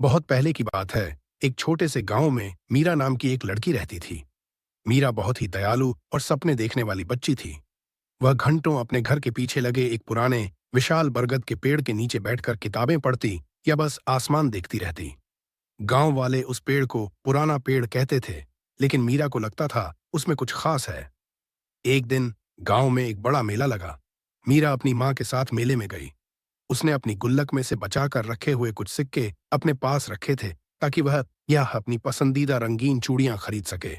बहुत पहले की बात है। एक छोटे से गांव में मीरा नाम की एक लड़की रहती थी। मीरा बहुत ही दयालु और सपने देखने वाली बच्ची थी। वह घंटों अपने घर के पीछे लगे एक पुराने विशाल बरगद के पेड़ के नीचे बैठकर किताबें पढ़ती या बस आसमान देखती रहती। गांव वाले उस पेड़ को पुराना पेड़ कहते थे, लेकिन मीरा को लगता था उसमें कुछ खास है। एक दिन गांव में एक बड़ा मेला लगा। मीरा अपनी माँ के साथ मेले में गई। उसने अपनी गुल्लक में से बचाकर रखे हुए कुछ सिक्के अपने पास रखे थे, ताकि वह यह अपनी पसंदीदा रंगीन चूड़ियां खरीद सके।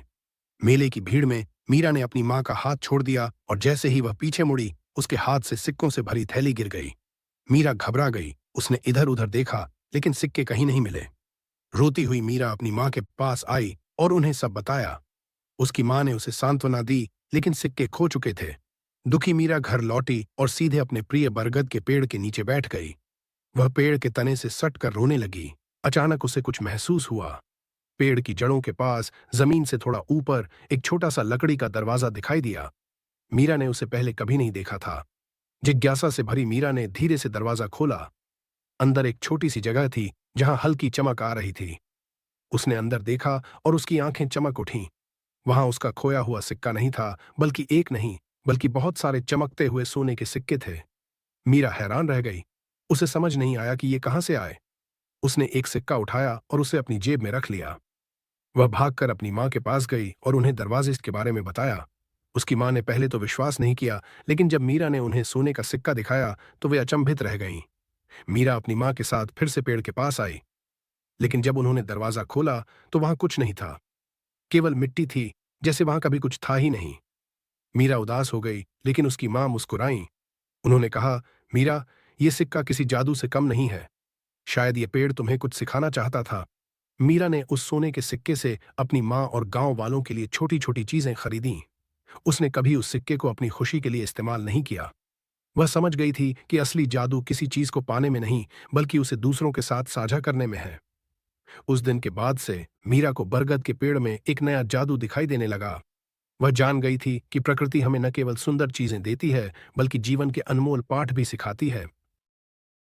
मेले की भीड़ में मीरा ने अपनी मां का हाथ छोड़ दिया और जैसे ही वह पीछे मुड़ी, उसके हाथ से सिक्कों से भरी थैली गिर गई। मीरा घबरा गई। उसने इधर उधर देखा, लेकिन सिक्के कहीं नहीं मिले। रोती हुई मीरा अपनी मां के पास आई और उन्हें सब बताया। उसकी मां ने उसे सांत्वना दी, लेकिन सिक्के खो चुके थे। दुखी मीरा घर लौटी और सीधे अपने प्रिय बरगद के पेड़ के नीचे बैठ गई। वह पेड़ के तने से सट कर रोने लगी। अचानक उसे कुछ महसूस हुआ। पेड़ की जड़ों के पास जमीन से थोड़ा ऊपर एक छोटा सा लकड़ी का दरवाजा दिखाई दिया। मीरा ने उसे पहले कभी नहीं देखा था। जिज्ञासा से भरी मीरा ने धीरे से दरवाजा खोला। अंदर एक छोटी सी जगह थी, जहां हल्की चमक आ रही थी। उसने अंदर देखा और उसकी आंखें चमक उठीं। वहां उसका खोया हुआ सिक्का नहीं था, बल्कि एक नहीं, बल्कि बहुत सारे चमकते हुए सोने के सिक्के थे। मीरा हैरान रह गई। उसे समझ नहीं आया कि ये कहां से आए। उसने एक सिक्का उठाया और उसे अपनी जेब में रख लिया। वह भागकर अपनी मां के पास गई और उन्हें दरवाजे के बारे में बताया। उसकी मां ने पहले तो विश्वास नहीं किया, लेकिन जब मीरा ने उन्हें सोने का सिक्का दिखाया तो वे अचंभित रह गईं। मीरा अपनी मां के साथ फिर से पेड़ के पास आई, लेकिन जब उन्होंने दरवाजा खोला तो वहां कुछ नहीं था। केवल मिट्टी थी, जैसे वहां कभी कुछ था ही नहीं। मीरा उदास हो गई, लेकिन उसकी मां मुस्कुराईं। उन्होंने कहा, मीरा, ये सिक्का किसी जादू से कम नहीं है। शायद ये पेड़ तुम्हें कुछ सिखाना चाहता था। मीरा ने उस सोने के सिक्के से अपनी मां और गांव वालों के लिए छोटी छोटी चीजें खरीदीं। उसने कभी उस सिक्के को अपनी खुशी के लिए इस्तेमाल नहीं किया। वह समझ गई थी कि असली जादू किसी चीज को पाने में नहीं, बल्कि उसे दूसरों के साथ साझा करने में है। उस दिन के बाद से मीरा को बरगद के पेड़ में एक नया जादू दिखाई देने लगा। वह जान गई थी कि प्रकृति हमें न केवल सुंदर चीजें देती है, बल्कि जीवन के अनमोल पाठ भी सिखाती है।